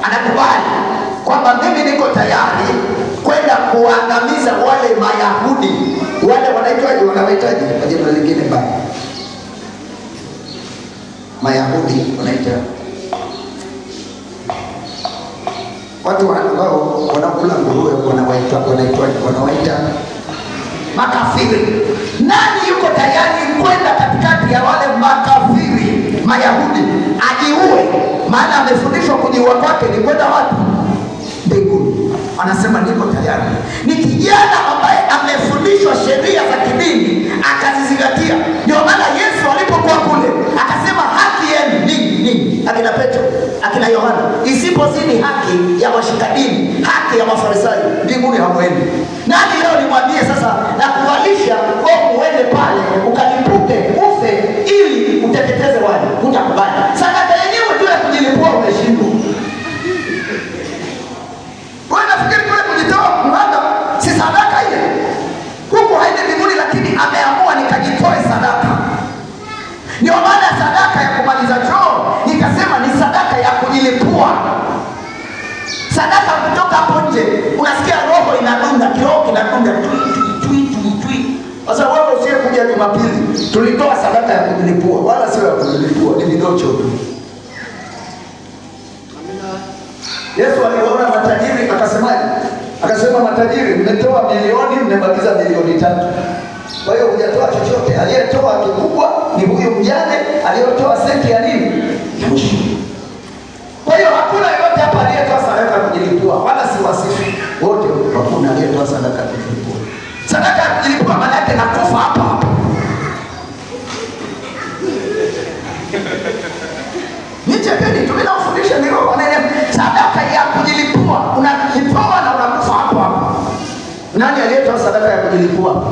anakubali kwamba mimi niko tayari kwenda kuangamiza wale Mayahudi, wale wanaitaji kwa jina lingine baya, Mayahudi wanaita watu ambao wanakula nguruwe, wanawaita makafiri. Nani yuko tayari kwenda katikati ya wale makafiri Mayahudi ajiue? Maana amefundishwa kujiua kwake ni kwenda wapi? Mbinguni. Anasema niko tayari. Ni kijana ambaye amefundishwa sheria za kidini akazizingatia. Ndio maana Yesu alipokuwa kule akasema haki yenu nini? Akina Petro, akina Yohana, isipozidi haki ya washika dini, haki ya Mafarisayo, mbinguni hamwendi. Nani leo nimwambie sasa na kuwalisha wewe uende pale ukalipuke ufe ili uteketeze wale? Utakubali? Sadaka yenyewe tu ya kujilipua umeshindwa. Wewe nafikiri kule kujitoa mhanga si sadaka ile? Huko haende mbinguni, lakini ameamua nikajitoe sadaka. Ndio maana sadaka ya kumaliza choo nikasema ni sadaka ya kujilipua. Sadaka kutoka hapo nje unasikia roho inadunda, kiroho kinadunda tui. Sasa wewe usiye kuja Jumapili tulitoa sadaka ya kujilipua, wala sio ya kujilipua, ni vidocho tu. Yesu aliwaona matajiri akasemaje? Akasema matajiri mmetoa milioni, mmebakiza milioni 3. Kwa hiyo hujatoa chochote. Aliyetoa kikubwa ni huyo mjane aliyotoa senti ya nini? Ya mwisho. Kwa hiyo hakuna yote hapa aliyetoa sadaka ya kujilipua, wala si wasifu. Wote hakuna aliyetoa sadaka ya kujilipua. Sadaka ya kujilipua maana yake nakufa hapa. Nichekeni tumenafundisha ni roho anaye sadaka ya kujilipua, unajitoa na unakufa hapo hapo. Nani aliyetoa sadaka ya kujilipua?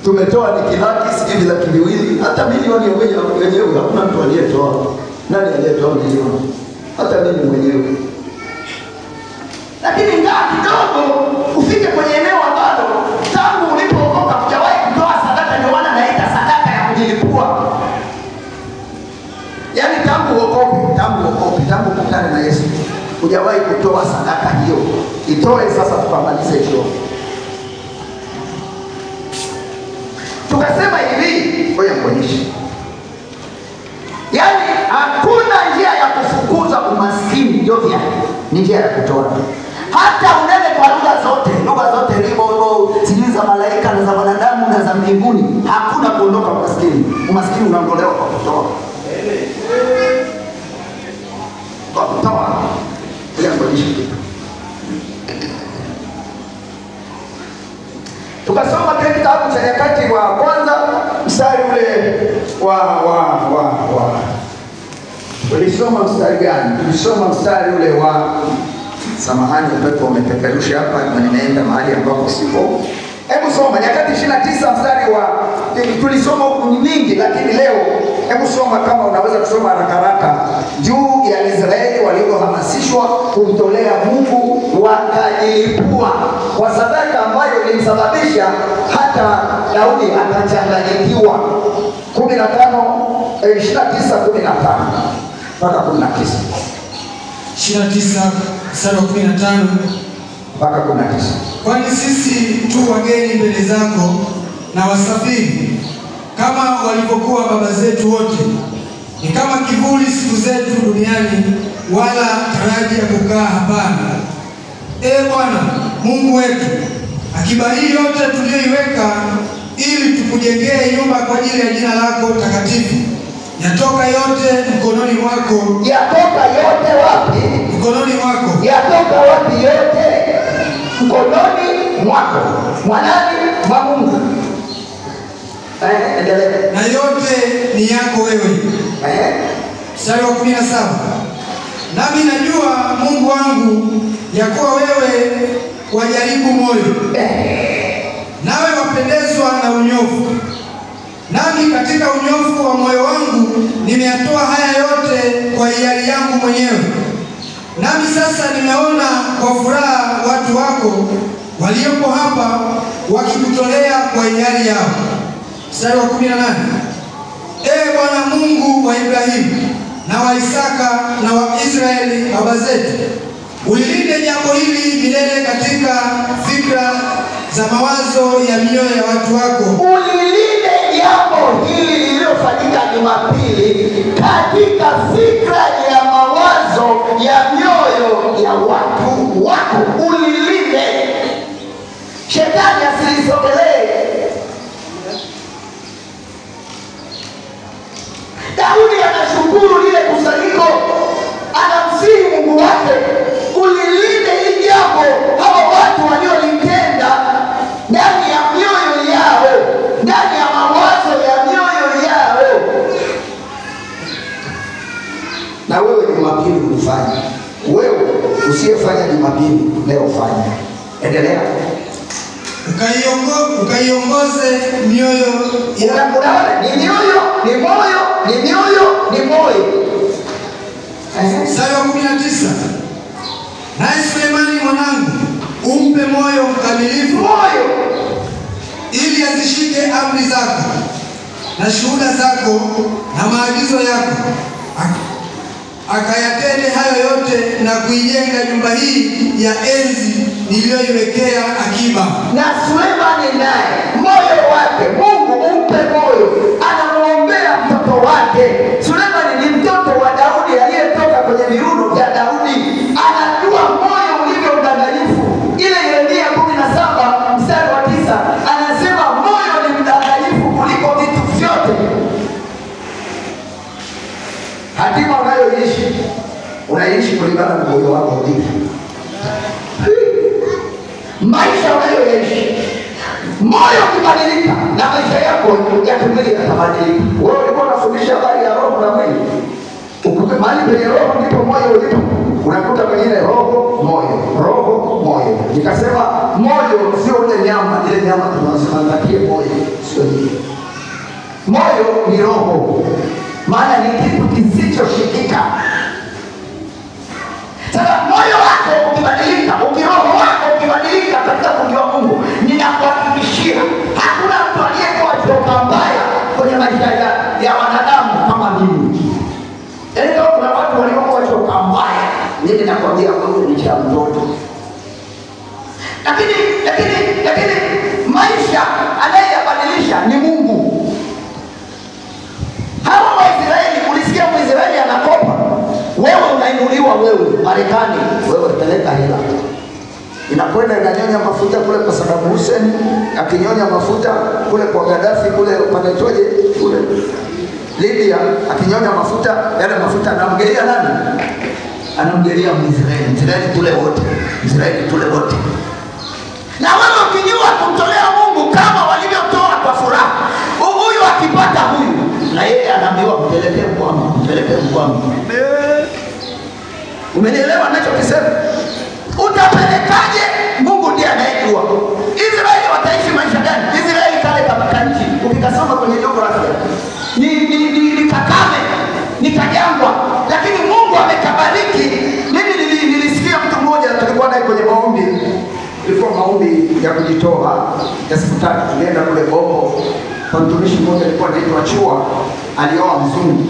Tumetoa ni kilaki, sijui laki 2, hata milioni wenyewe hakuna mtu aliyetoa. Nani aliyetoa milioni? Hata mimi mwenyewe. Lakini ngaa kidogo ufike kwenye eneo ambalo tangu ulipookoka hujawahi kutoa sadaka, ndio maana naita sadaka ya kujilipua. Yaani tangu uokoke, tangu kukutana na Yesu hujawahi kutoa sadaka hiyo. Itoe sasa tukamalize hiyo. Tukasema hivi, ngoja kuonyesha. Yaani hakuna njia ya kufukuza umaskini, ndio ni njia ya kutoa. Hata unene kwa lugha zote limo sijui za malaika na za wanadamu na za mbinguni, hakuna kuondoka umaskini. Umaskini unaondolewa kwa kutoa. Kwa kutoa. Ngoja kuonyesha kitu. Tukasoma kile kitabu cha Nyakati wa kwanza mstari ule tulisoma mstari gani? Tulisoma mstari ule wa samahani, upepo umepeperusha hapa na nimeenda mahali ambapo sipo. Hebu soma Nyakati 29 mstari wa, tulisoma huku mingi lakini leo hebu soma kama unaweza kusoma haraka juu ya Israeli waliohamasishwa kumtolea Mungu wakajilipua kwa sadaka ambayo ilimsababisha hata Daudi akachanganyikiwa. 29:15 mpaka 19. 29 mstari wa 15 mpaka 19. Kwani sisi tu wageni mbele zako na wasafiri, kama walivyokuwa baba zetu wote. Ni kama kivuli siku zetu duniani, wala taraji ya kukaa hapana. Bwana Mungu wetu, akiba hii yote tuliyoiweka ili tukujengee nyumba kwa ajili ya jina lako takatifu, yatoka yote mkononi mwako. Yatoka yote wapi? Mkononi mwako. Yatoka wapi yote? Mkononi mwako. Mwanani? Mwa Mungu. Na yote ni yako wewe. Mstari wa 17. Nami najua Mungu wangu ya kuwa wewe wajaribu moyo, nawe wapendezwa na unyofu. Nami katika unyofu wa moyo wangu nimeyatoa haya yote kwa hiari yangu mwenyewe. Nami sasa nimeona kwa furaha watu wako waliopo hapa wakikutolea kwa hiari yao. Mstari wa 18. Bwana Mungu wa Ibrahimu, na wa Isaka na wa Israeli baba zetu. Ulilinde jambo hili milele katika fikra za mawazo ya mioyo ya watu wako. Ulilinde jambo hili lililofanyika Jumapili katika fikra ya mawazo ya mioyo ya watu wako. Ulilinde. Shetani asilisogelee. Daudi anashukuru lile kusanyiko, anamsihi Mungu wake, ulilinde hili jambo hawa watu waliolitenda ndani ya mioyo yao, ndani ya mawazo ya mioyo yao. Na wewe Jumapili ulifanya, wewe usiyefanya Jumapili leo fanya. Endelea. Ukaiongoze mioyo ya ni mioyo, ni moyo, ni mioyo, ni moyo. Mstari wa 19. Naye Sulemani mwanangu umpe moyo mkamilifu, moyo, ili azishike amri zako na shuhuda zako na maagizo yako, akayatende hayo yote na kuijenga nyumba hii ya enzi niliyoiwekea akiba. Na Sulemani naye moyo wake Mungu umpe moyo, anamuombea mtoto wake. Sulemani ni mtoto wa Daudi aliyetoka kwenye viuno vya Daudi, anajua moyo ulivyo mdanganyifu. Ile Yeremia 17 mstari wa 9 anasema moyo ni mdanganyifu kuliko vitu vyote. Hatima unayoishi, unaishi kulingana na moyo wako ulivyo. Maisha unayoishi, moyo ukibadilika na maisha yako ya kimwili yatabadilika. Wewe ulikuwa unafundisha habari ya roho na mwili. Mahali penye roho ndipo moyo ulipo. Unakuta kwenye roho, moyo, roho, moyo. Nikasema moyo sio ule nyama, ile nyama tunasema ngatie moyo, sio hiyo. Moyo ni roho. Maana ni kitu kisichoshikika. Sasa moyo wako ukibadilika, ukiroho wako ukibadilika katika kujua Mungu, ninakuhakikishia hakuna mtu aliyekuwa choka mbaya kwenye maisha ya wanadamu kama mimi. Yaani kuna watu waliokuwa choka mbaya, mimi nakwambia Mungu ni cha mtoto. Lakini maisha anayeyabadilisha ni Mungu. Hawa Waisraeli, ulisikia Mwisraeli anakopa, wewe unainuliwa, wewe Marekani, wewe peleka hela, inakwenda inanyonya mafuta kule kwa Saddam Hussein, akinyonya mafuta kule kwa Gaddafi, kule panaitwaje kule Libya, akinyonya mafuta, yale mafuta anamgelia nani? Anamgelia Mwisraeli. Mwisraeli tule wote, Mwisraeli tule wote. Na wewe ukijua kumtolea Mungu kama walivyotoa kwa furaha, huyu akipata huyu, na yeye anaambiwa mpelekee Mungu, mpelekee Mungu. Umenielewa ninachokisema? Utapelekaje? Mungu ndiye anayejua. Israeli wataishi maisha gani? Israeli kale katika nchi, ukikasoma kwenye jiografia, ni kakame, ni kajangwa, lakini Mungu amekabariki. Mimi nilisikia mtu mmoja, tulikuwa naye kwenye maombi, ilikuwa maombi ya kujitoa ya siku 3, tulienda kule Bongo. Kwa mtumishi mmoja alikuwa anaitwa Chua, alioa mzungu.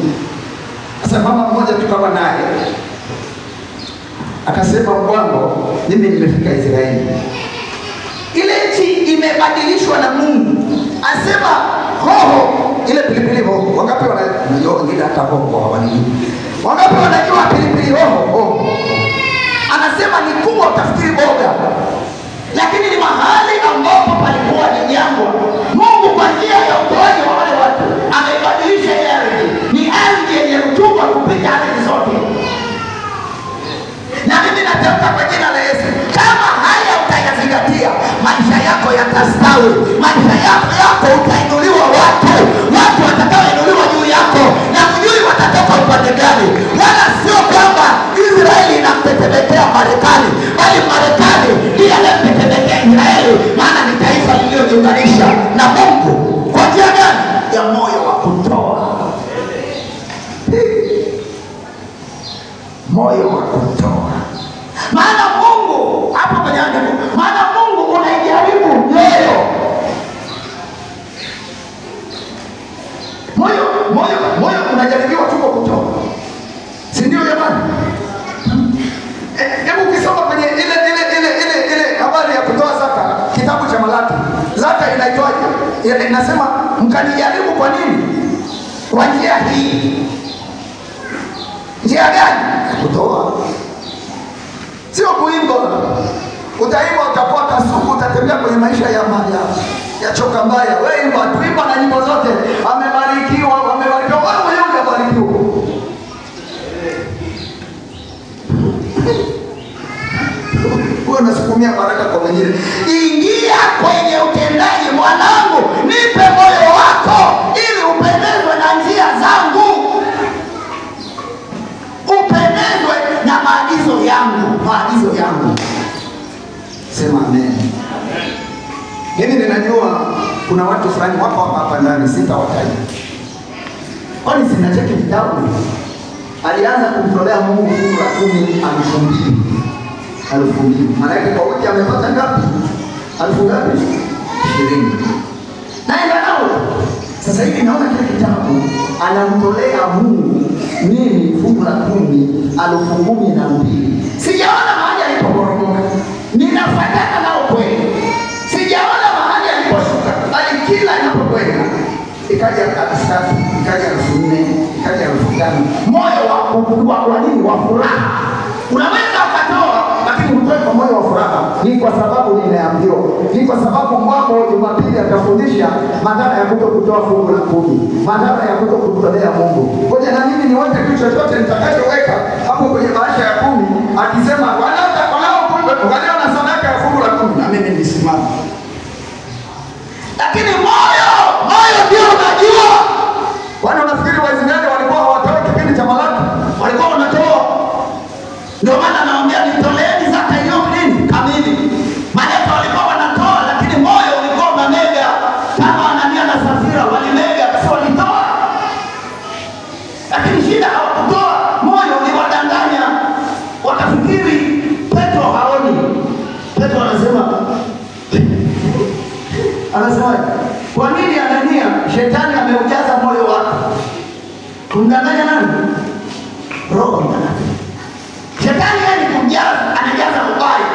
Sasa mama mmoja tukawa naye akasema, Mbwango, mimi nimefika Israeli, ile nchi imebadilishwa na Mungu. Asema hoho, ile pilipili hoho, wangapi wanajua? Wengine hata hoho hawanijui. Wangapi wanajua pilipili hoho? Anasema ni kubwa utafikiri boga, lakini ni mahali ambapo palikuwa ni jangwa. Mungu kwa njia ya utoaji wa wale watu amebadilisha ile ardhi. Ni ardhi yenye rutuba kupita ardhi zote. Na mimi natamka kwa jina la Yesu, kama haya utayazingatia, maisha yako yatastawi, maisha yako utainuliwa, watu watakaoinuliwa juu yako, na kujui watatoka upande gani. Wala sio kwamba Israeli inamtetemekea Marekani, bali Marekani ndiye anamtetemekea Israeli, maana ni taifa lililojiunganisha na Mungu. Kwa njia gani? Ya moyo wa kutoa. Moyo wa kutoa. Maana Mungu hapo kwenye andiko, maana Mungu unaijaribu moyo. Moyo unajaribiwa tu kwa kutoa. jamani. Hebu ukisoma kwenye ile habari ya kutoa zaka, kitabu cha Malaki, zaka inaitwaje? Inasema mkanijaribu kwa nini? Kwa njia hii. Njia gani? Kutoa. Sio kuimba. Utaimba utakuwa kasuku, utatembea kwenye maisha ya choka mbaya. Wewe imba, tuimba na nyimbo zote. Amebarikiwa, amebarikiwa. Wewe mwenyewe hujabarikiwa. Wewe unasukumia baraka kwa wengine. Ingia kwenye utendaji mwanangu, nipe moyo wako ili upendezwe na njia zangu. Upendezwe na maagizo yangu. Sema amen. Mimi ninajua kuna watu fulani wako hapa ndani, sitawataja. Kwani sina cheki kitabu. Alianza kumtolea Mungu fungu la 10,000. Maana yake kwa wiki amepata ngapi? 20,000. Naenda nao. Sasa hivi naona kile kitabu anamtolea Mungu nini fungu la 10,012. Sijaona mahali alipoporomoka. Ninafuatana nao kweli. Sijaona mahali aliposhuka. Bali kila inapokwenda ikaja katikati, ikaja 4,000, ikaja 5,000. Moyo wa nini? Wa furaha. Unaweza ukatoa lakini utoe kwa moyo wa furaha. Ni kwa sababu nimeambiwa. Ni kwa sababu mwako Jumapili atafundisha madhara ya kutokutoa fungu la 10, madhara ya kutokutolea Mungu. Ngoja na mimi niweke kitu chochote nitakachoweka hapo kwenye maisha ya 10, akisema wanao na sadaka ya fungu la 10 na mimi nisimame. Lakini moyo ndio unajua. Wana unafikiri Waisraeli walikuwa hawatoi kipindi cha Malaki? Walikuwa wanatoa. Ndio maana naambia nitoleeni zaka hiyo nini? Kamili. Maana walikuwa wanatoa lakini moyo ulikuwa unamega. Kama Anania na Safira walimega basi walitoa. Lakini shida hawakutoa, moyo uliwadanganya. Wakafikiri Petro haoni. Petro anasema kwa nini Anania? Shetani ameujaza moyo wako. Kumdanganya nani? Roho Mtakatifu. Shetani yeye ni kumjaza, anajaza ubaya.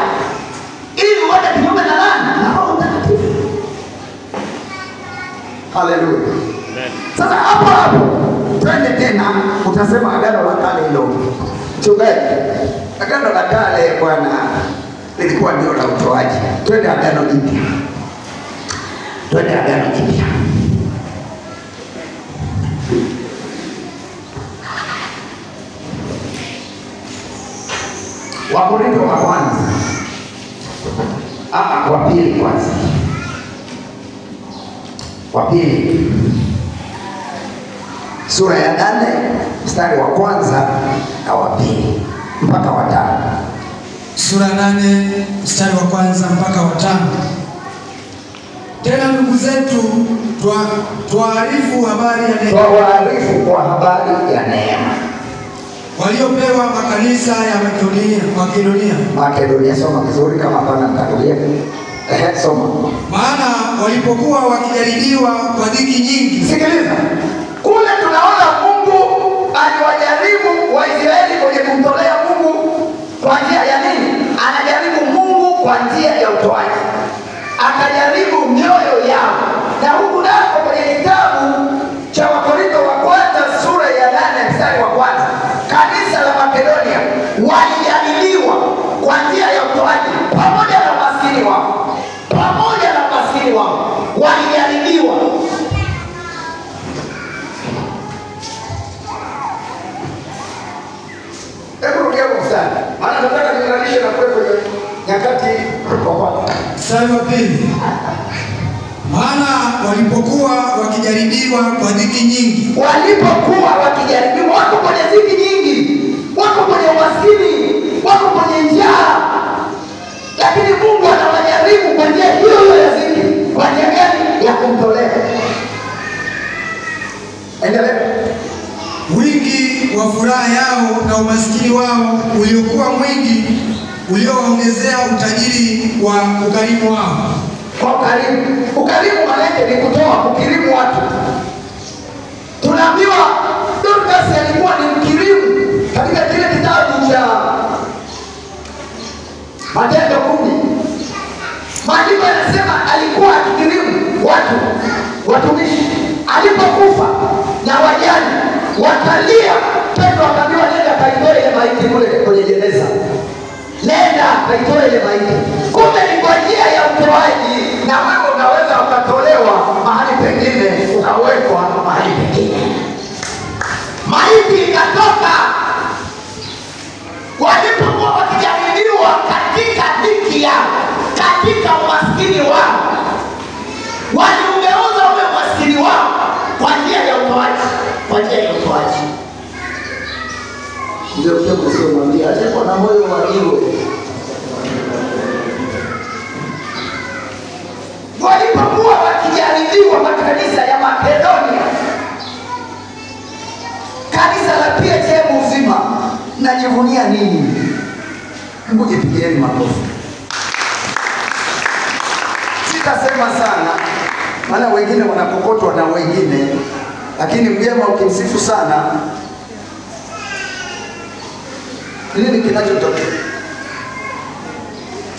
Ili uende kinyume na nani? Na Roho Mtakatifu. Haleluya. Sasa hapo twende tena, utasema agano la kale hilo. Mchungaji, agano la kale bwana lilikuwa ndio la utoaji. Twende agano jipya. Wakorintho wa kwanza. Wa pili kwanza. Wa pili. Sura ya 8 mstari wa kwanza na wa pili mpaka wa 5. Sura 8 mstari wa kwanza mpaka wa 5. Tena ndugu zetu tuarifu habari ya neema waliopewa makanisa ya Makedonia. Soma vizuri kama hapana mtarudia. Soma. Maana walipokuwa wakijaribiwa kwa dhiki nyingi. Sikiliza. Kule tunaona Mungu aliwajaribu Waisraeli kwenye kumtolea Mungu kwa njia ya nini? Anajaribu Mungu kwa njia ya utoaji. Akajaribu mioyo yao. Na huku nako kwenye kitabu cha Wakorintho wa kwanza sura ya 8 mstari wa kwanza, kanisa la Makedonia walijaribiwa kwa njia ya utoaji pamoja na umaskini wao. Walijaribiwa. Hebu rudia kwa mstari. Maana nataka niunganishe na kwepo nyakati kwa kwanza. Mstari wa 2. Maana walipokuwa wakijaribiwa kwa dhiki nyingi. Wako kwenye dhiki nyingi. Wako kwenye umaskini. Wako kwenye njaa. Lakini Mungu anawajaribu kwa njia hiyo ya dhiki. Kwa njia gani? Ya kumtolea. Endelea. Wingi wa furaha yao na umaskini wao uliokuwa mwingi ulioongezea utajiri wa ukarimu wao. Kwa ukarimu maana yake ni kutoa, kukirimu watu. Tunaambiwa Dorcas alikuwa ni mkirimu katika kile Matendo 10. Maandiko yanasema alikuwa akikirimu watumishi. Alipokufa na wajane wakalia, Petro akaambiwa nenda kaitoe ile maiti kule kwenye jeneza. Nenda kaitoe ile maiti. Kumbe ni kwa njia ya utoaji, na wewe unaweza ukatolewa mahali pengine ukawekwa mahali pengine. Maiti ikatoka. Walipokuwa wakijaribiwa katika dhiki yao, katika umaskini wao, waliugeuza ule umaskini wao kwa njia ya utoaji, kwa njia ya utoaji. Ndio pia msomambia acha kwa na moyo wa iwe. Walipokuwa wakijaribiwa makanisa ya Makedonia, kanisa la PHM uzima, najivunia nini? Hebu jipigieni makofi. Sitasema sana, maana wengine wanapokotwa na wengine, lakini mjema ukimsifu sana, nini kinachotokea?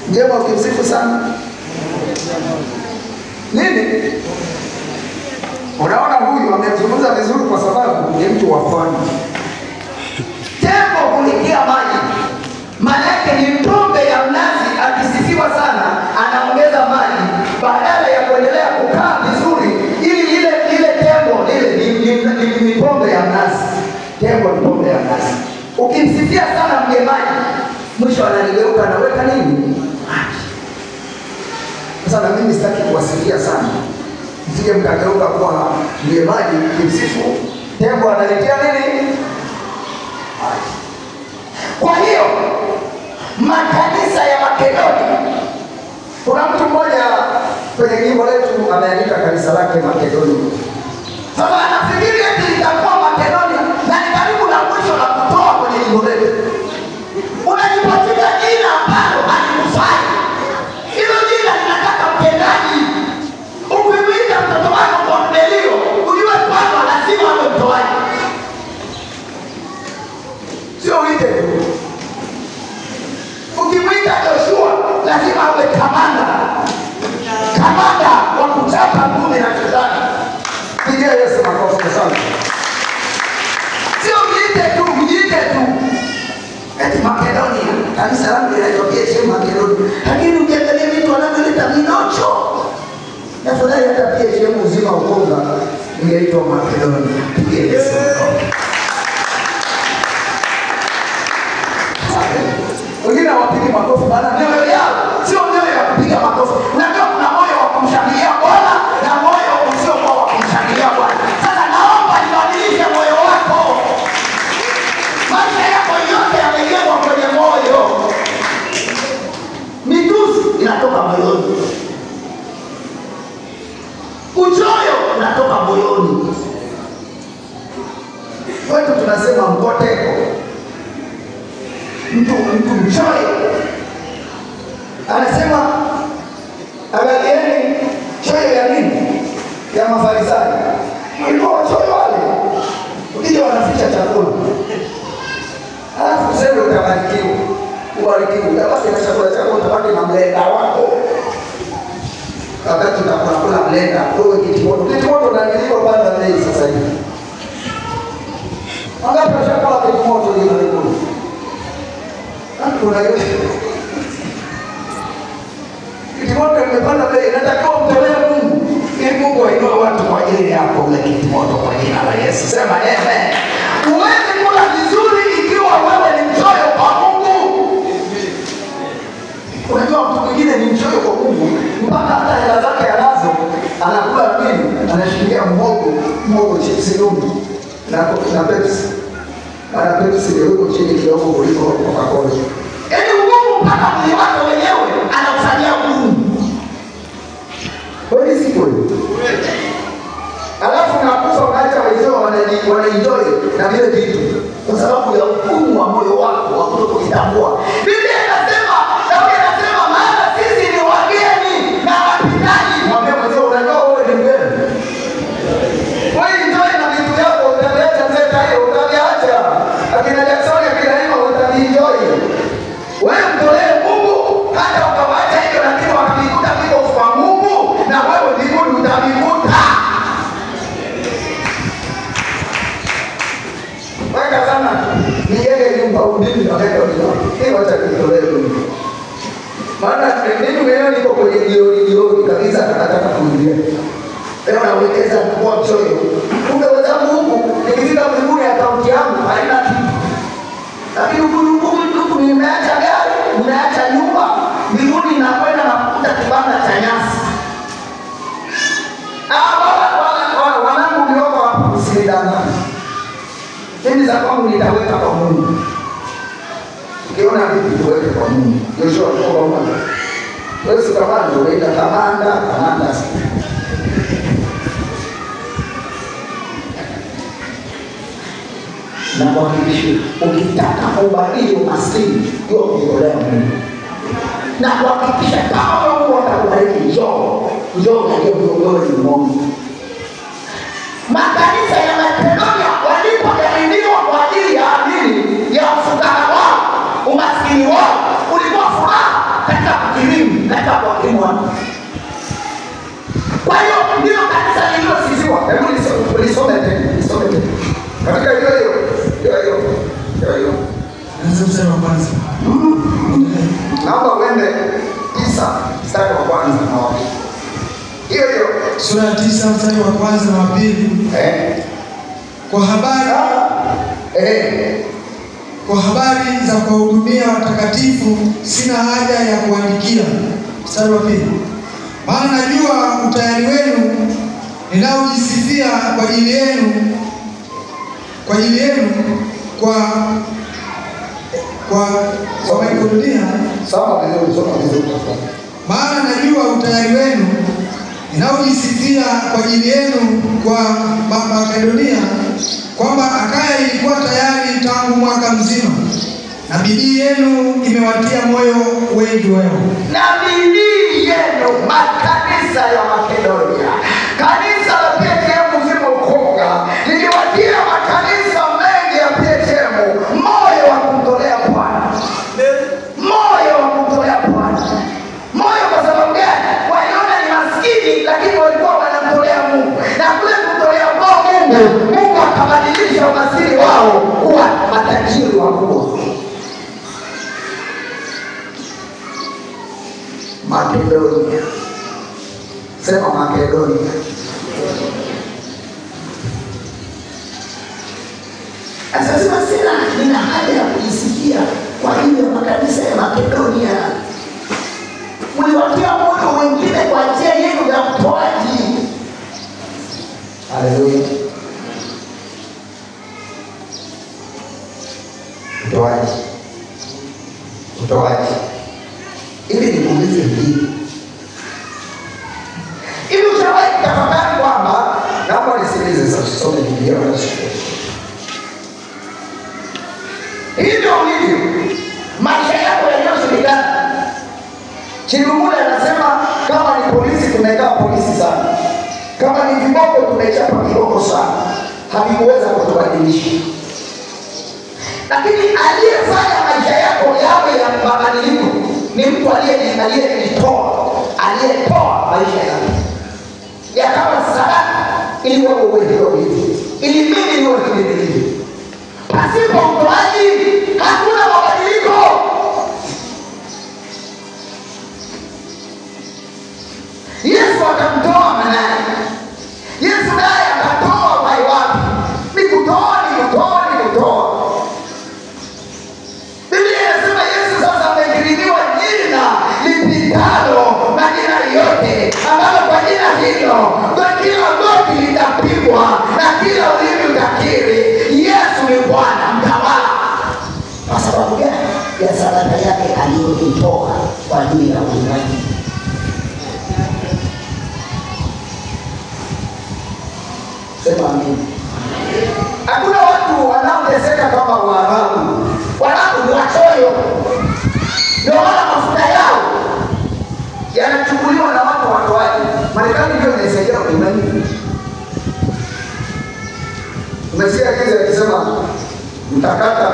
Mjema ukimsifu sana, nini? Unaona huyu amezungumza vizuri kwa sababu ni mtu wa pwani. Tembo kulikia maji, maana yake ni pombe ya mnazi, akisifiwa sana anaongeza maji badala ya kuendelea kukaa vizuri, ili ile tembo ile ni pombe ya mnazi. Tembo ni pombe ya mnazi. Ukimsifia sana mgemaji, mwisho analigeuka na weka nini? Maji. Sasa na mimi sitaki kuwasifia sana, msije mkageuka kwa mgemaji kimsifu tembo analetea nini? Kwa hiyo makanisa ya Makedonia, kuna mtu mmoja kwenye jimbo letu ameandika kanisa lake Makedonia. Sasa anafikiri eti litakuwa Makedonia na ni karibu na mwisho la kutoa kwenye jimbo letu. Unajipatia jina ambalo halikufai. Hilo jina linataka mtendaji. Ukimwita mtoto wako kwa Cornelio, ujue kwamba lazima awe mtoaji. Sio uite tu. Ukimwita Joshua, lazima awe kamanda. Kamanda wa kuchapa ngumi na shetani. Pigia Yesu makofi sana. Sio mjite tu. Eti Makedonia, kanisa langu linatokea chini Makedonia. Lakini ukiangalia vitu wanavyoleta minocho. Na fadhali hata pia chini uzima ukonga ingeitwa Makedonia. Pigia Yesu makofi. Wengine hawapigi makofi maana mioyo yao sio mioyo ya kupiga makofi. Unajua kuna moyo wa kumshangilia Bwana na moyo usio wa kumshangilia Bwana. Sasa naomba nibadilishe moyo wako. Maisha yako yote yamejengwa kwenye moyo. Mitusi inatoka moyoni. Uchoyo unatoka moyoni. Kwetu tunasema mkoteko. Mtu mchoyo anasema angalieni choyo ya nini? Ya Mafarisayo. Walikuwa wachoyo wale, ukija wanaficha chakula, alafu useme utabarikiwa. Utabaki na chakula chako, utabaki na mlenda wako. Wakati unakula mlenda, wewe kitimoto na nilivyo banda bei sasa hivi. Wangapi washakula kitimoto nilivyo? Kuna yote. Kitimoto kimepanda bei, natakiwa mtolee Mungu. Ili Mungu ainue watu kwa ajili yako ule kitimoto kwa jina la Yesu. Sema amen. Huwezi kula vizuri ikiwa wewe ni mchoyo kwa Mungu. Unajua mtu mwingine ni mchoyo kwa Mungu, mpaka hata hela zake anazo, anakula nini? Anashikilia mhogo chips ndogo na Pepsi. Mara Pepsi ndio huko chini kidogo kuliko Coca-Cola. Yaani Mungu mpaka mwili wake wenyewe anakufanyia Mungu. Kweli si kweli? Alafu nakufa unaacha wenzao wanaenjoy na vile vitu kwa sababu ya ugumu wa moyo wako wa kutokujitambua. Biblia inasema, Daudi anasema, maana sisi ni wageni na wapitaji. Mwambie mwenzao unajua wewe ni mgeni. Wewe enjoy na vitu yako, utaviacha zeta hiyo, utaviacha. Akina Jackson akina Ima utavienjoy. Wewe mtolee Mungu mimi nakaenda hiyo wacha nitolee. Maana mimi mwenyewe niko kwenye jioni kabisa nataka kuingia. Leo nawekeza kwa mchoyo. Kumbe wenzangu huku nikifika mbinguni akaunti yangu haina kitu. Lakini huku nimeacha gari, nimeacha nyumba, mbinguni nakwenda na kukuta kibanda cha nyasi. Wanangu mlioko hapo msidanganye. Mimi za kwangu nitaweka kwa Mungu. Ukiona vipi tuweke kwa Mungu. Yoshua kwa Mungu. Wewe si kamanda, unaenda kamanda si. Na kuhakikisha ukitaka kubadili umaskini hiyo kuolea Mungu. Na kuhakikisha kama Mungu atakubariki njoo ndio viongozi wa Mungu. Makanisa ya Makedonia walipojaribiwa kwa ajili ya adili ya ufukara wao, umaskini wao, ulikuwa furaha katika kukirimu, katika kuwakimu watu. Kwa hiyo ndio kanisa lililosisiwa. Hebu lisome tena. Katika hiyo. Anza mstari wa kwanza. Naomba uende 9 mstari wa kwanza na wa pili. Hiyo sura ya 9 mstari wa kwanza na wa pili. Kwa habari za kuwahudumia watakatifu sina haja ya kuandikia. Mstari wa pili. Maana najua utayari wenu ninaojisifia kwa ajili yenu kwa Makedonia. Soma vizuri. Maana najua utayari wenu ninaojisifia kwa ajili yenu kwa Makedonia, kwamba Akaya ilikuwa tayari tangu mwaka mzima, na bidii yenu imewatia moyo wengi wenu. Na bidii yenu makanisa ya Makedonia, kanisa la PTM mzima Ukonga liliwatia makanisa mengi ya PTM moyo wa kumtolea Bwana. Moyo kwa sababu gani? Waliona ni maskini lakini walikuwa wanamtolea Mungu. Na kule kumtolea Mungu akabadilisha umaskini wao kuwa matajiri wakubwa. Makedonia. Sema Makedonia. Sasa nina haja ya kujisikia kwa ajili ya makanisa ya Makedonia. Mliwatia moyo wengine kwa njia yenu ya utoaji. Haleluya. Utoaji. Ili nikuulize hivi. Ili ushawahi kutafakari kwamba, naomba nisikilize sasa, tusome Biblia na shule. Hivyo ulivyo maisha yako yaliyoshindikana. Chilumule anasema kama ni polisi tumekaa polisi sana. Kama ni viboko tumechapa viboko sana. Havikuweza kutubadilisha. Lakini aliyefanya maisha yako yawe ya mabadiliko ni mtu aliyetoa maisha yako. Yakawa sadaka ili wewe uwe hivi. Ili mimi niwe hivi. Pasipo utoaji hakuna mabadiliko. Yesu akamtoa mwanae. Yesu naye akatoa uhai wake. Ni kutoa. Biblia inasema Yesu sasa amekirimiwa jina lipitalo majina yote, ambalo kwa jina hilo kwa kila goti litapigwa na kila ulimi utakiri Yesu ni Bwana mtawala. Kwa sababu gani? Ya sadaka yake aliyoitoa kwa ajili ya uumbaji. Sema amini. Hakuna watu wanaoteseka kama Waarabu. Waarabu ni wachoyo. Ndio wala mafuta yao yanachukuliwa na watu watoaji. Marekani ndio inasaidia ulimwengu. Umesikia kizi akisema mtakata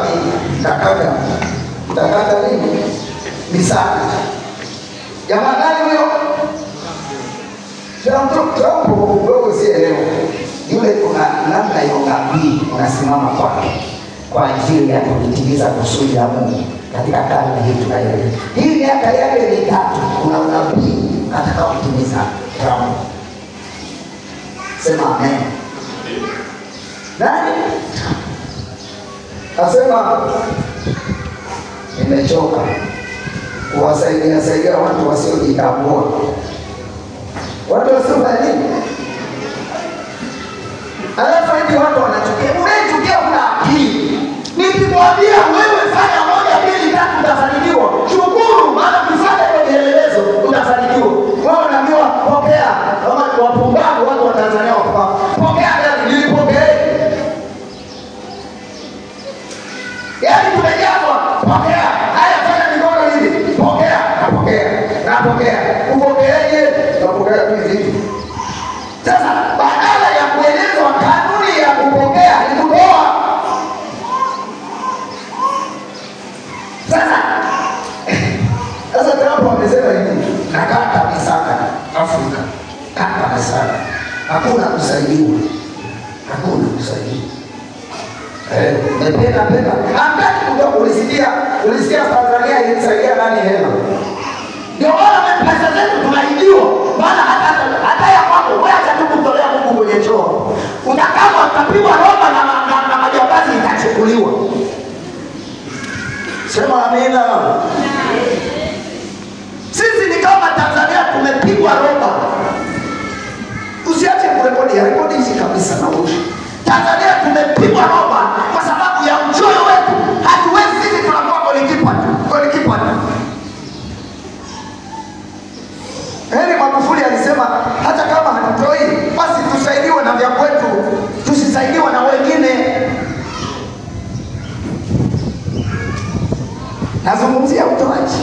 nini? Misaada. Jamaa gani huyo? Trump wewe si eneo. Yule kuna namna ya ngapi unasimama kwake. kwa ajili ya kutimiza kusudi la Mungu katika karne hii tunayoishi. Hii miaka yake mitatu kuna unabii katika kutimiza kwa Mungu. Sema amen. Nani? Nasema nimechoka kuwasaidia watu wasiojitambua. Watu wasiofanya nini? Alafu hivi watu wanachukia. Unachukia kuna akili. Nikimwambia wewe fanya moja mbili tatu utafanikiwa. Shukuru maana ukifanya hiyo kielelezo utafanikiwa. Wewe unaambiwa pokea. Kama wapumbavu watu wa Tanzania wapumbavu. Pokea gani? Nilipokea. Yaani tumejazwa pokea. Haya fanya mikono hivi. Pokea, napokea. Napokea. Upokeaje? Napokea hivi. Sasa badala ya kuelezwa kanuni ya kupokea ni kutoa. Sasa Trump amesema hivi, nakata misaka Afrika. Kata misaka. Hakuna kusaidiwa. Hakuna kusaidiwa. Penda. Hamtaki kutoka ulisikia Tanzania ilisaidia nani hela? Ndio wala pesa zetu tunaidiwa. Maana hata ya kwako wewe acha tu kutolea Mungu kwenye choo. Utakama utapigwa roba na majambazi itachukuliwa. Sema amina. Sisi ni kama Tanzania tumepigwa roba. Usiache rekodi hizi kabisa na wote. Tanzania tumepigwa roba kwa sababu ya uchoyo wetu. Hatuwezi sisi tunakuwa golikipa tu. Heri Magufuli alisema hata kama hatutoi basi tusaidiwe na vya kwetu, tusisaidiwe na wengine. Nazungumzia utoaji.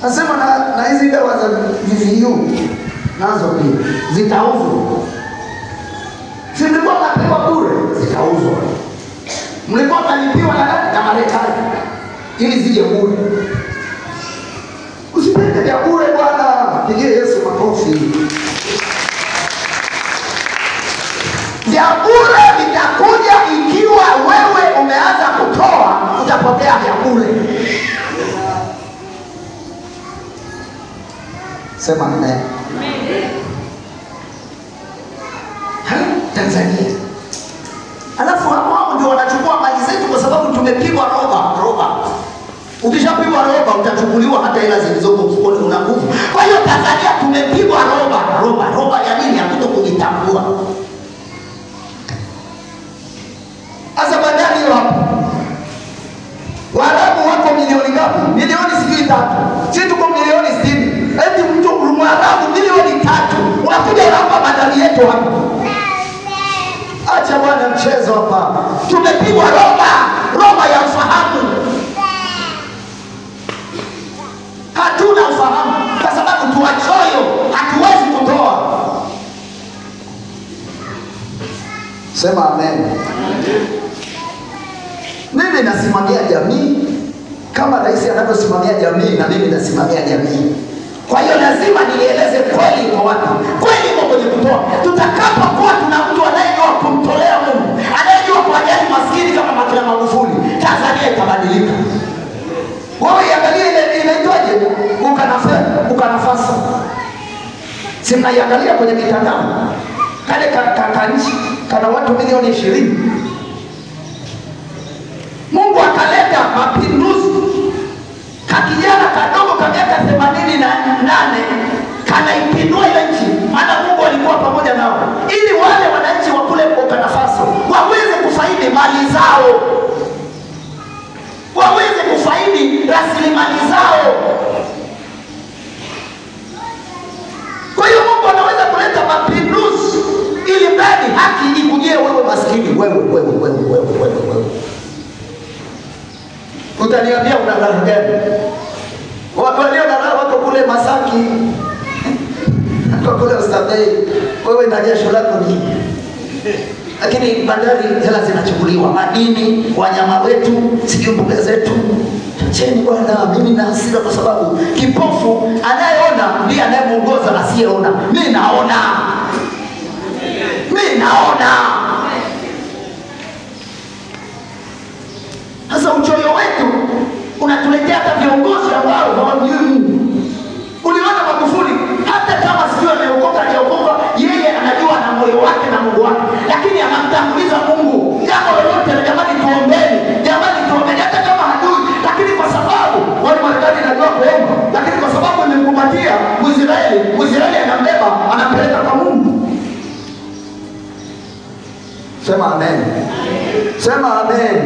Nasema na hizi dawa za VVU nazo pia zitauzwa. Si mlikuwa mnapewa bure, zitauzwa. Mlikuwa mnalipiwa na Marekani ili zije bure. Usipende vya bure bwana, pigie Yesu makofi. Vya bure vitakuja ikiwa wewe umeanza kutoa, utapokea vya bure. Sema amen. Tanzania. Alafu hao ndio wanachukua mali zetu kwa sababu tumepigwa roba. Ukishapigwa roba utachukuliwa hata hela zilizoko mfukoni una nguvu. Kwa hiyo Tanzania tumepigwa roba ya nini? Hakuto kujitambua. Asa bandari hiyo hapo. Waarabu wako milioni ngapi? Milioni 3. Sisi tuko milioni 60. Eti mtu Mwarabu milioni 3. Unakuja hapa bandari yetu hapa. Acha bwana mchezo hapa. Tumepigwa roba ya ufahamu. Hatuna ufahamu kwa sababu tuwachoyo, hatuwezi kutoa. Sema amen. Mimi nasimamia jamii kama rais anavyosimamia jamii, na mimi nasimamia jamii. Kwa hiyo lazima nieleze kweli kwa watu. Kweli kwa kwenye kutoa. Tutakapokuwa tuna mtu anayejua kumtolea Mungu, anayejua kuwajali maskini kama Makina Magufuli, Tanzania itabadilika. Wewe iangalie ile inaitwaje? Ukanafasa. Si mnaiangalia kwenye mitandao. Kale kanchi kana watu milioni 20. Mungu akaleta mapinduzi. Kakijana kadogo ka miaka 88 kanaipindua ile nchi. Maana Mungu alikuwa pamoja nao. Ili wale wananchi wa kule Burkina Faso waweze kufaidi mali zao. Waweze kufaidi rasilimali zao. Kwa hiyo Mungu anaweza kuleta mapinduzi ili mradi haki ikujie wewe maskini. Wewe. Utaniambia unadhani gani? Walio na wako kule Masaki. Kwa kule Oysterbay, wewe na jasho lako ni. Lakini bandari hela zinachukuliwa, madini, wanyama wetu, sijui mbuga zetu. Cheni bwana, mimi na hasira kwa sababu kipofu anayeona ndiye anayemuongoza asiyeona. Mimi naona. Mimi naona. Sasa uchoyo wetu unatuletea hata viongozi ambao hawamjui Mungu. Uliona Magufuli, hata kama sijui ameokoka hajaokoka, yeye anajua na moyo wake na Mungu wake, lakini anamtanguliza Mungu. Jambo lolote jamani tuombeni, jamani tuombeni, hata kama hajui, lakini kwa sababu wale Marekani anajua kuomba, lakini kwa sababu amemkumbatia Mwisraeli anambeba, anampeleka kwa Mungu. Sema amen. Sema amen.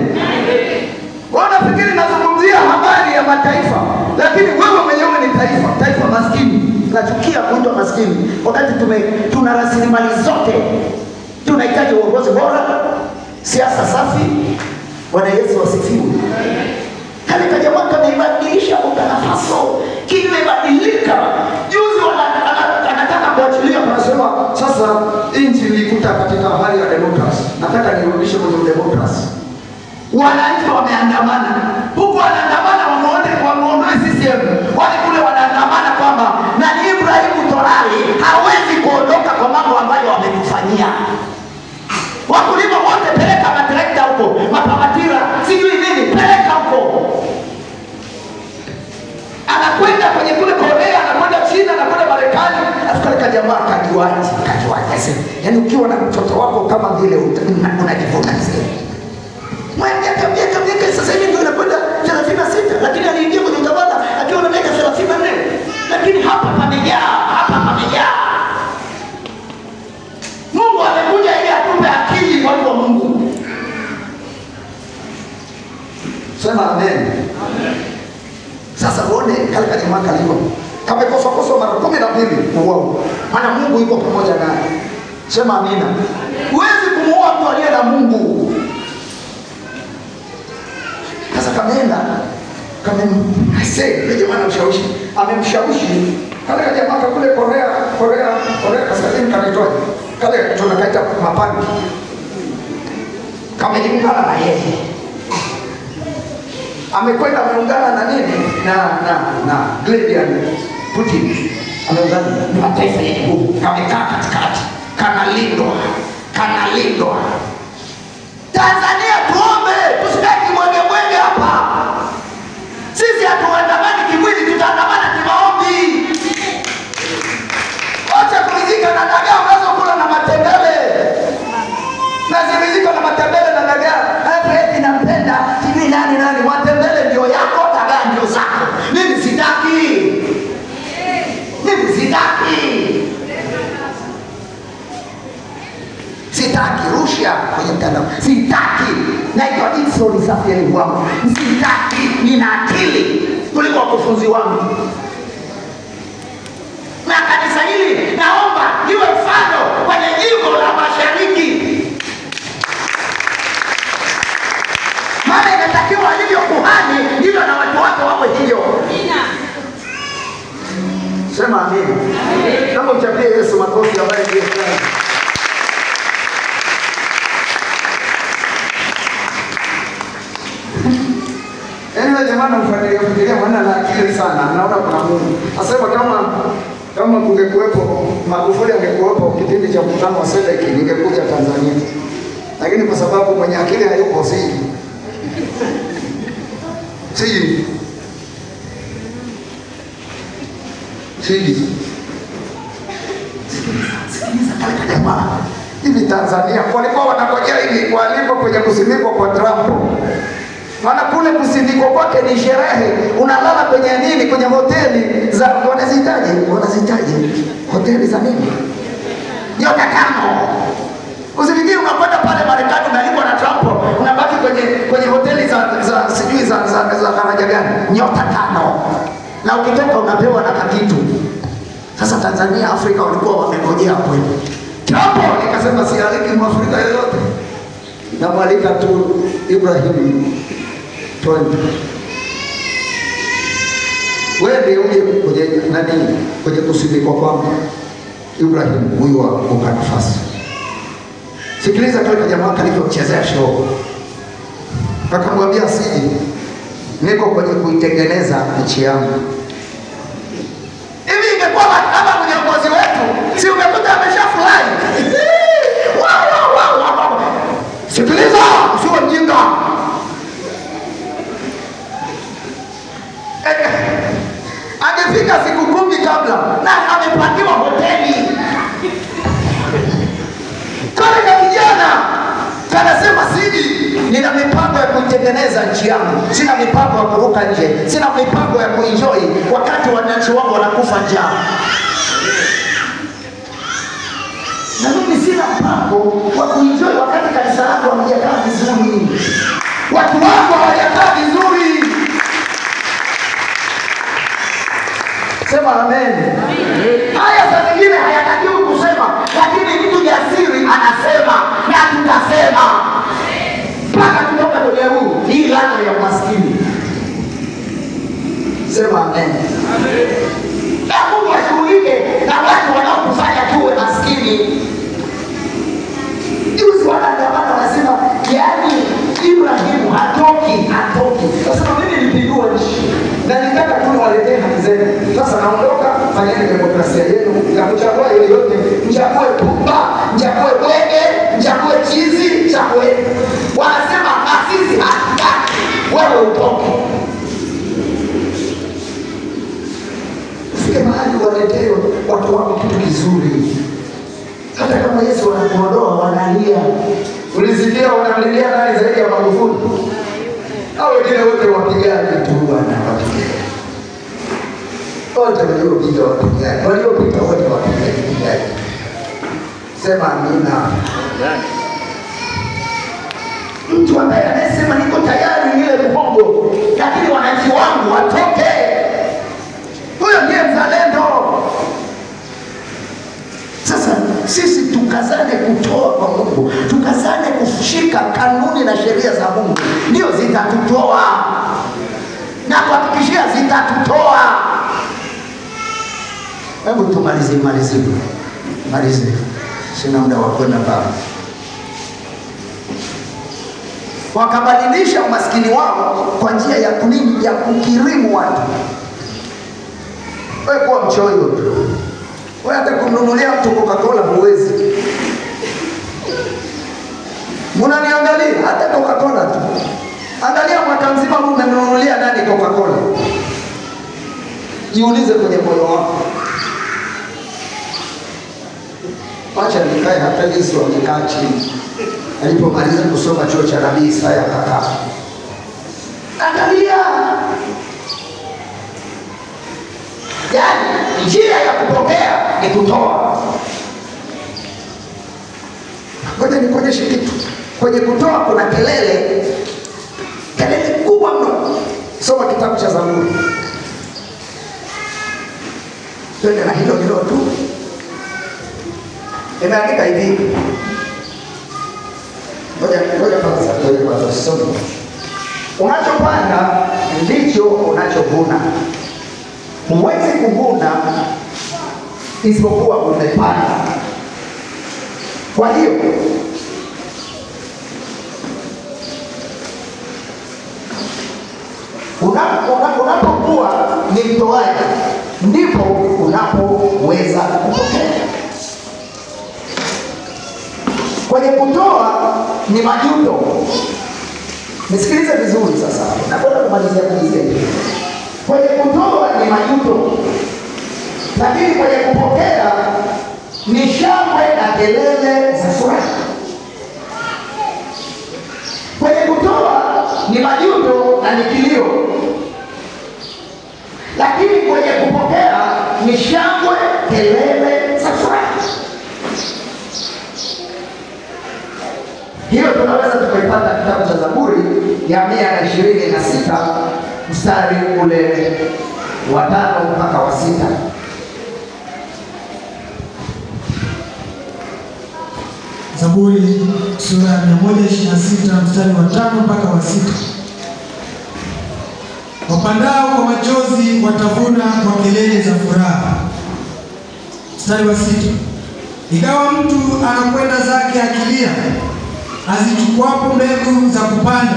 Wanafikiri nazungumzia habari ya mataifa, lakini wewe mwenyewe ni taifa maskini. Nachukia kuitwa maskini wakati tuna rasilimali zote. Tunahitaji uongozi bora, siasa safi. Bwana Yesu asifiwe. Kale kajamaa kameibadilisha Burkina Faso, kimebadilika. Juzi anataka kuachilia, anasema sasa nchi ilikuta katika hali ya demokrasi, nataka nirudishe kwenye demokrasi. Wananchi wameandamana huko, wanaandamana wamuondoe CCM. Wale kule wanaandamana kwamba na Ibrahim Traore hawezi kuondoka kwa mambo ambayo wamemfanyia. Wakulima wote peleka matrekta huko, mapamatira sijui nini, peleka huko. Anakwenda kwenye kule Korea, anakwenda China, anakwenda Marekani. Afikiri jamaa kajuaji. Yaani ukiwa na mtoto wako kama vile unajivuna sasa. Miaka sasa hivi ndio inakwenda 36, lakini aliingia kwenye utawala akiwa na miaka 34. Lakini hapa pamejaa. Mungu amekuja ili atupe akili watu wa Mungu. Sema amen. Sasa uone kale jamaa kalivyo. Kamekosa mara 12 kuuawa. Maana Mungu yuko pamoja naye. Sema amina. Huwezi kumuua mtu aliye na Mungu. Sasa kameenda jamaa ushawishi, amemshawishi kale jamaa kule Korea kaskazini, kanaitwaje kale tunakaita mapani, kamejiungana na yeye, amekwenda ameungana na nini na Vladimir Putin, ameungana na mataifa yenye nguvu, kamekaa katikati, kanalindwa. Tanzania tuombe, tusitaki mwenge hapa. Sisi hatuandamani kimwili, tutaandamana kimaombi. Wacha kulizika na dagaa unazokula na matembele. Nazimizika na matembele na dagaa. Hapa eti nampenda hivi nani. Matembele ndio yako, dagaa ndio zako. Mimi sitaki. Sitaki Russia kwenye mtandao. Sitaki. Naitwa Dickson Safari wangu. Sitaki, nina akili kuliko wakufunzi wangu. Na kanisa hili naomba liwe mfano kwenye jimbo la Mashariki. Maana inatakiwa hivyo kuhani, hivyo na watu wake wawe hivyo. Sema amina. Kama uchapie Yesu makofi ambaye ndiye Kristo. Jamani mfuatilia maana na akili sana, naona kuna Mungu. Asema kama kungekuepo Magufuli angekuepo kipindi cha mkutano wa SEDEC, ningekuja Tanzania. Lakini kwa sababu mwenye akili hayupo, siji. Sikiliza kale jamaa. Hivi Tanzania walikuwa wanangojea hivi walipo kwenye kusimikwa kwa Trump. Maana kule kusindikwa kwake ni sherehe. Unalala kwenye nini? Kwenye hoteli za wanazitaje? Hoteli za nini? Nyota 5. Usifikiri unakwenda pale Marekani unalipwa na Trump, unabaki kwenye hoteli za sijui za daraja gani? Nyota 5. Na ukitoka unapewa na kakitu. Sasa Tanzania, Afrika walikuwa wamengojea hapo. Trump akasema sialiki Mwafrika yoyote. Na mwalika tu Ibrahim Traore. Wewe uje kwenye kusimikwa kwamba Ibrahim huyu wa Burkina Faso. Sikiliza kile jamaa kalivyochezea show. Akamwambia siji, niko kwenye kuitengeneza nchi yangu. Hivi ingekuwa kama viongozi wetu, si ungekuta ameshafurahi. Wow! siji, nina mipango ya kuitengeneza nchi yangu. Sina mipango ya kuruka nje, sina mipango ya kuenjoy wakati wananchi wangu wanakufa njaa. Na mimi sina mpango wa kuenjoy wakati kanisa langu halijakaa vizuri, watu wangu hawajakaa vizuri. Sema amen. Haya saa zingine hayatakiwi kusema, lakini mtu jasiri anasema na tutasema mpaka kutoka kwenye hii laana ya maskini. Sema amen. Na Mungu ashughulike na watu wanaokufanya tuwe maskini. Juzi wanandamana wanasema, yaani Ibrahimu hatoki. Sasa mimi nilipindua nchi na nitaka tu niwaletee haki zenu. Sasa naondoka, fanyeni demokrasia yenu, mchagua yoyote, mchague pumba, mchague bwege, mchague chizi, chague. Wanasema asisi hatutaki, wewe utoke. Ufike mahali waletee watu wako kitu kizuri. Hata kama Yesu anakuondoa wanalia. Ulisikia wanamlilia nani zaidi ya Magufuli? Hao wengine wote wapigaji tu bwana, wapigaji. Wote waliopita wapigaji. Waliopita wote wapigaji. Sema amina. Mtu ambaye anasema niko tayari ile mhogo, lakini wananchi wangu watoke. Huyo ndiye mzalendo. Sasa sisi tukazane kutoa kwa Mungu, tukazane kushika kanuni na sheria za Mungu, ndio zitatutoa na kuhakikishia zitatutoa. Hebu tumalize. Sina muda wa kwenda baba. Wakabadilisha umaskini wao kwa njia ya kunini, ya kukirimu watu. Wewe kuwa mchoyo tu. Wewe hata kumnunulia mtu Coca-Cola huwezi. Mnaniangalia hata Coca-Cola tu. Angalia mwaka mzima umemnunulia nani Coca-Cola? Jiulize kwenye moyo wako. Acha nikae hata Yesu amekaa chini. Alipomaliza kusoma chuo cha Nabii Isaya akakaa. Angalia. Yaani njia ya kupokea ni kutoa. Ngoja nikuonyeshe kitu. Kwenye kutoa kuna kelele kubwa mno. Soma kitabu cha Zaburi. Twende na hilo tu. Imeandika hivi. Ngoja kwanza soma. Unachopanda ndicho unachovuna. Huwezi kuvuna isipokuwa umepanda. Kwa hiyo unapokuwa ni mtoaji, ndipo unapoweza kupokea. Kwenye kutoa ni majuto. Nisikilize vizuri sasa. Nakwenda kumalizia. Kwenye kutoa ni majuto, lakini kwenye kupokea ni shangwe na kelele za furaha. Kwenye kutoa ni majuto na ni kilio, lakini kwenye kupokea ni shangwe, kelele za furaha. Hiyo tunaweza tukaipata kitabu cha Zaburi ya 126 mstari ule wa 5 mpaka wa 6. Zaburi sura ya 126 mstari wa 5 mpaka wa 6. Wapandao kwa machozi watavuna kwa kelele za furaha. Mstari wa 6. Ingawa mtu anakwenda zake akilia, azichukuapo mbegu za kupanda,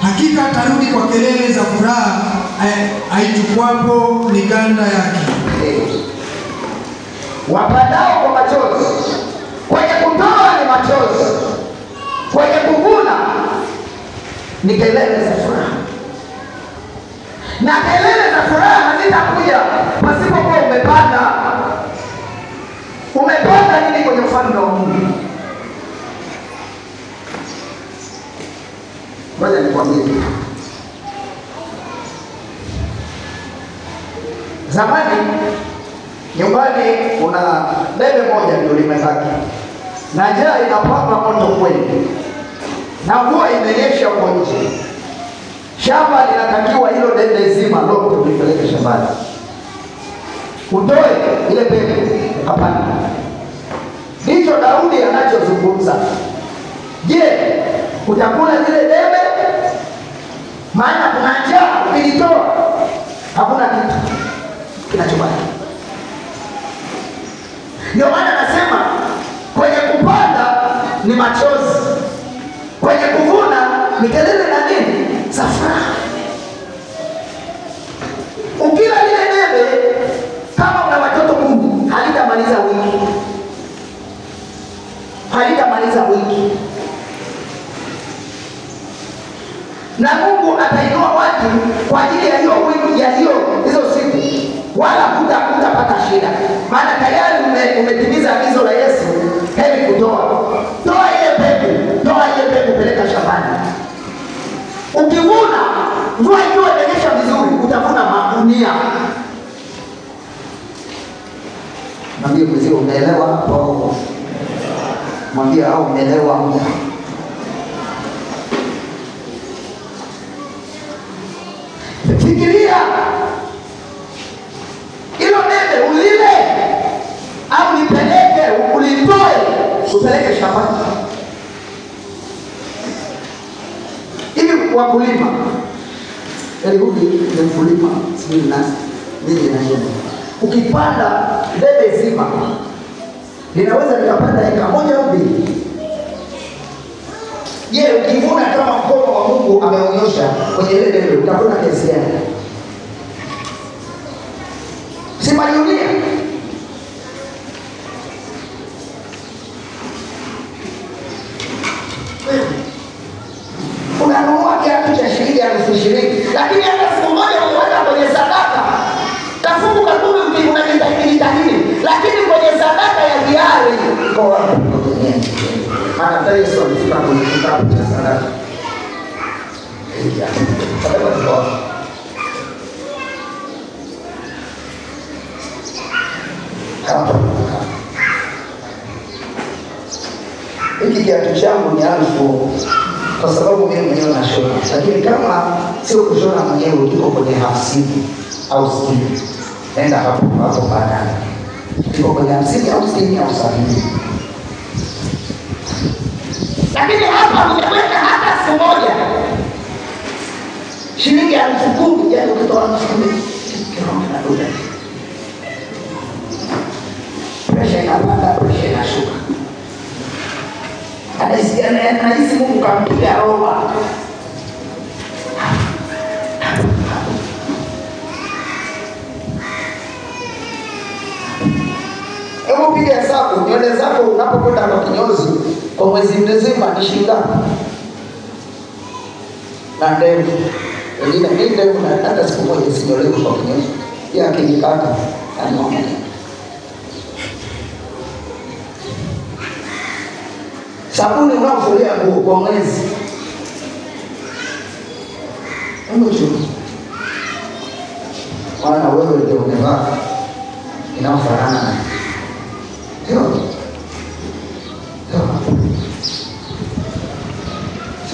hakika atarudi kwa kelele za furaha aichukuapo miganda yake. Wapandao kwa machozi. Kwenye kutoa ni machozi, kwenye kuvuna ni kelele za furaha. Na kelele za furaha hazitakuja pasipokuwa umepanda. Umepanda nini kwenye ufalme wa Mungu? Ngoja nikwambie. Zamani nyumbani kuna debe moja ndio limebaki. Na njaa inapamba moto kweli. Na mvua imenyesha huko nje. Shamba linatakiwa hilo debe zima lote ulipeleke shambani. Utoe ile mbegu ukapanda. Ndicho Daudi anachozungumza. Je, utakula zile debe? Maana kuna njaa, ukilitoa hakuna kitu kinachobaki. Ndio maana nasema kwenye kupanda ni machozi, kwenye kuvuna ni kelele na nini? Furaha. Ukila lile debe kama una watoto Mungu halitamaliza wiki. Halitamaliza wiki. Na Mungu atainua watu kwa ajili ya hiyo wiki, ya hizo siku. Wala hutapata shida. Maana tayari umetimiza agizo la Yesu, heri kutoa. Toa ile mbegu peleka shambani. Ukivuna, mvua ikiwa imenyesha vizuri, utavuna magunia. Mwambie mzee, umeelewa hapo? Mwambie au umeelewa muda. Fikiria hilo debe ulile au nipeleke, ulitoe upeleke shambani. Hivi wakulima, huyu ni mkulima, sijui nani, mimi na yeye. Ukipanda debe zima, linaweza likapanda eka moja au mbili. Je, ukivuna kama mkono wa Mungu ameonyesha kwenye ile debe, utavuna kiasi gani? Si majunia. Unanunua kiatu cha shilingi 20,000, lakini hata siku moja unaweka kwenye sadaka. Tafungu kakumi unajitahidi, lakini kwenye sadaka ya hiari kwa wapi? Maana Yesu alifika kwenye kitabu cha sadaka. Sadaka ndio. Hiki kiatu changu ni 1000 kwa sababu mimi mwenyewe nashona. Lakini kama sio kushona mwenyewe, kiko kwenye 50 au 60. Nenda hapo baadaye. Kiko kwenye 50 au 60 au 70. Lakini hapa unaweka hata siku moja shilingi 10,000, yani ukitoa 10,000 kinaona dola. Presha inapanda, presha inashuka. Anahisi Mungu kampiga roba. Hebu piga hesabu, nywele zako unapokwenda kwa kinyozi kwa mwezi mzima ni shilingi ngapi? Na ndevu. Wengine mimi ndevu na hata siku moja sinyolewe kwa kinyozi. Pia akinikata anaona. Sabuni unaofulia nguo kwa mwezi. Hebu chukua. Maana wewe ndio umevaa inaofanana. Ndio.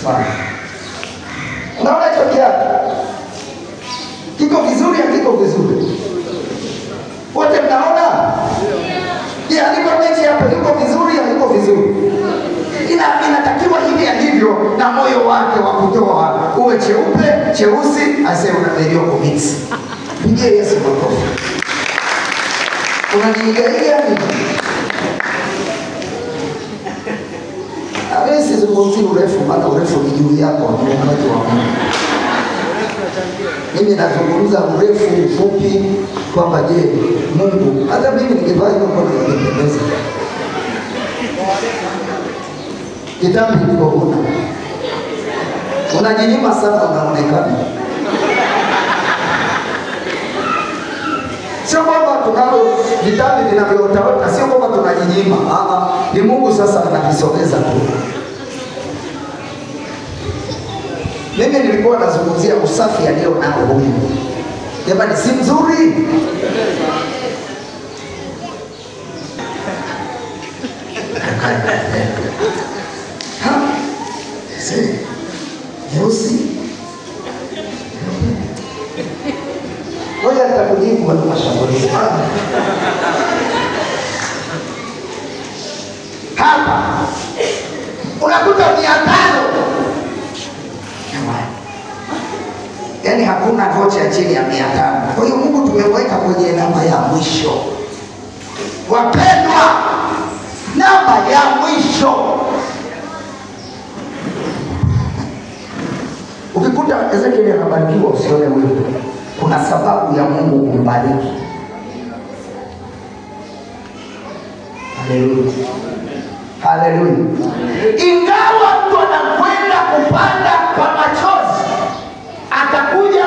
Sawa. Unaona hicho kiatu? Kiko vizuri au kiko vizuri? Wote mnaona? Je, aliko mechi hapa yuko vizuri au yuko vizuri? Inatakiwa hivi alivyo na moyo wake wa kutoa uwe cheupe, cheusi, asema unamejua kumix. Pigie Yesu makofi. Unaniigaia nini? Hawezi zungumzia urefu, maana urefu ni juu yako, ni wakati wa Mungu. Mimi nazungumza urefu, ufupi, kwamba je, Mungu, hata mimi ningevaa hiyo kwa ningependeza. Kitambi ndiko unajinyima sana, unaonekana. Sio kwamba tunalo vitambi vinavyotaota, sio kwamba tunajinyima. Ni Mungu sasa anavisogeza tu. Mimi nilikuwa nazungumzia usafi alio nao huyu. Jamani, si mzuri? Nyeusi. Ngoja nitakujibu kwa mashambulizi. Hapa unakuta 500. Yaani hakuna vocha chini ya 500. Kwa hiyo Mungu tumeweka kwenye namba ya mwisho. Wapendwa, namba ya mwisho. Ukikuta Ezekiel anabarikiwa usione wewe. Kuna sababu ya Mungu kumbariki. Haleluya. Haleluya. Ingawa mtu anakwenda kupanda kwa machozi, atakuja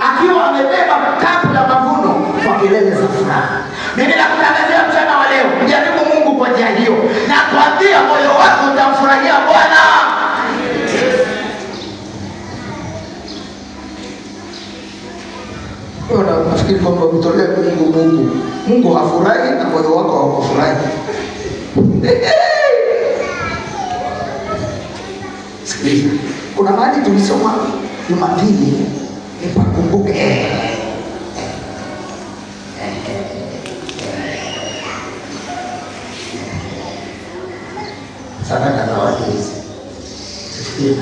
akiwa amebeba kapu la mavuno kwa kelele za furaha. Mimi nakutangazia mchana wa leo, mjaribu Mungu kwa njia hiyo, na kuambia moyo wako utamfurahia Bwana. Nafikiri kwamba kutolea Mungu hafurahi na moyo wako haukufurahi. Sikiliza, kuna mahali tulisoma Jumapili, nipakumbuke. Sadaka za watu hizi sifikiri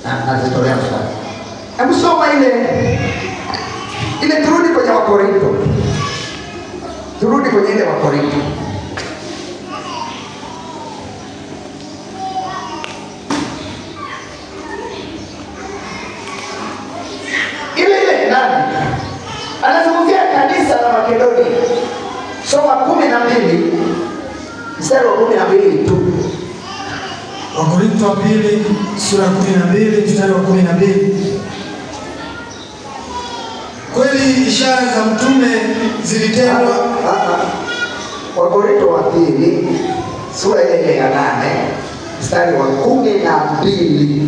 na nazitolea mfano. Hebu soma ile turudi kwenye Wakorintho. Turudi kwenye ile Wakorintho. Ile nani? Anazungumzia kanisa la Makedonia. Soma 12 mstari wa 12 tu. Wakorintho wa pili sura 12 mstari wa 12. Kweli ishara za mtume zilitendwa. Wakorintho wa pili sura ile ya 8 mstari wa 12.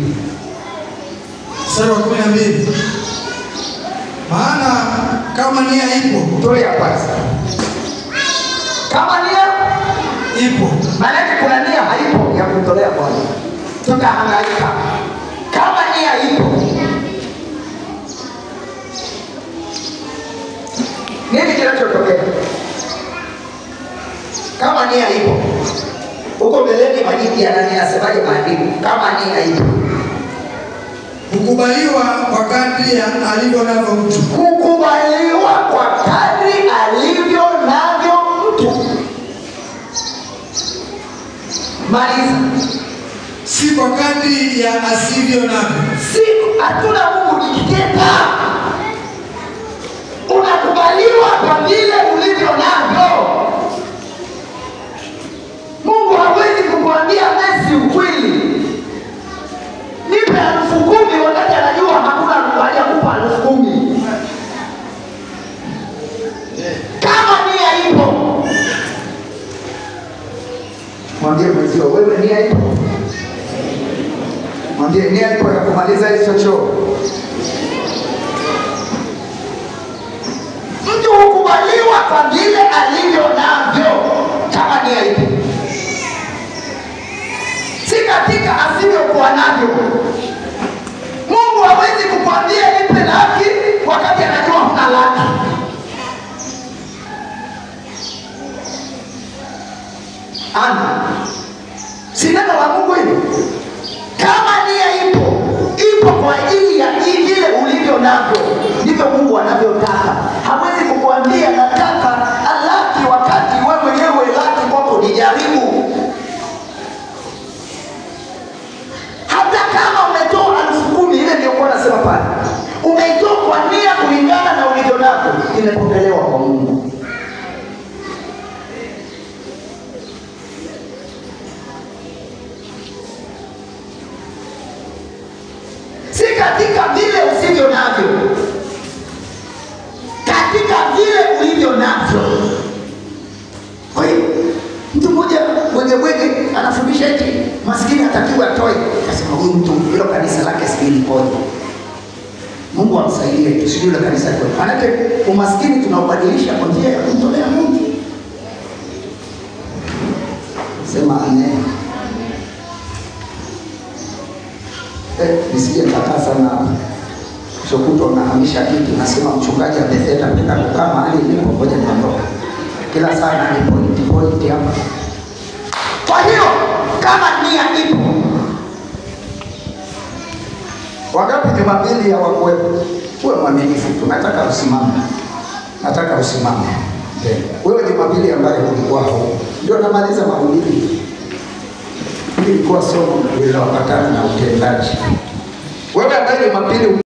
Mstari wa 12. Maana kama nia ipo, tulia kwanza. Kama nia ipo, maana kuna nia haipo ya kutolea Bwana, tutahangaika. Kama nia ipo, nini kinachotokea? Kama nia ipo, huko mbeleni majibu yanasemaje maandiko? Kama nia ipo, kukubaliwa kwa kadri alivyo navyo mtu. Kukubaliwa kwa kadri alivyo navyo mtu. Maliza. Si kwa kadri ya asivyo navyo. Si, hatuna Mungu ni kiteta. Unakubaliwa kwa vile ulivyo navyo. Mungu hawezi kukuambia Messi ukweli, nipe 10,000 wakati anajua hakuna hajakupa 10,000. Kama nia ipo, mwambie mwenzio, wewe nia ipo. Mwambie nia ipo ya kumaliza hicho choo. Mtu hukubaliwa kwa vile alivyo navyo, kama nia ipo, si katika asivyokuwa navyo. Mungu hawezi kukwambia nipe laki wakati anajua huna laki. Si neno la Mungu hili? Kama nia ipo kwa ajili ya vile ulivyo navyo, ndivyo Mungu anavyotaka. Hawezi kukuambia nataka laki wakati wewe mwenyewe laki kwako ni jaribu. Hata kama umetoa 10,000, ile ndio kwa nasema pale, umeitoa kwa nia kulingana na ulivyo navyo, imepokelewa kwa Mungu. Si katika vile usivyo navyo, katika vile ulivyo navyo. Kwa hiyo mtu mmoja mwenye anafundisha eti maskini hatakiwa atoe. Akasema huyu mtu hilo kanisa lake sijui lipoje. Mungu amsaidie tusijue ile kanisa lake. Maanake umaskini tunaubadilisha kwa njia ya kumtolea Mungu. Sema amen. Nisije kakaa sana shokuto unahamisha kitu, nasema mchungaji amefeta mpenda kukaa mahali nilipo, ngoja niondoke. Kila saa ni point hapa. Kwa hiyo kama nia ipo, wakati Jumapili ya wakuwepo, uwe mwaminifu. Tunataka usimame. Nataka usimame. Wewe Jumapili ambaye ulikuwa hapo, ndio namaliza mahubiri. Ilikuwa somo lililopatana na utendaji. Wewe ambaye Jumapili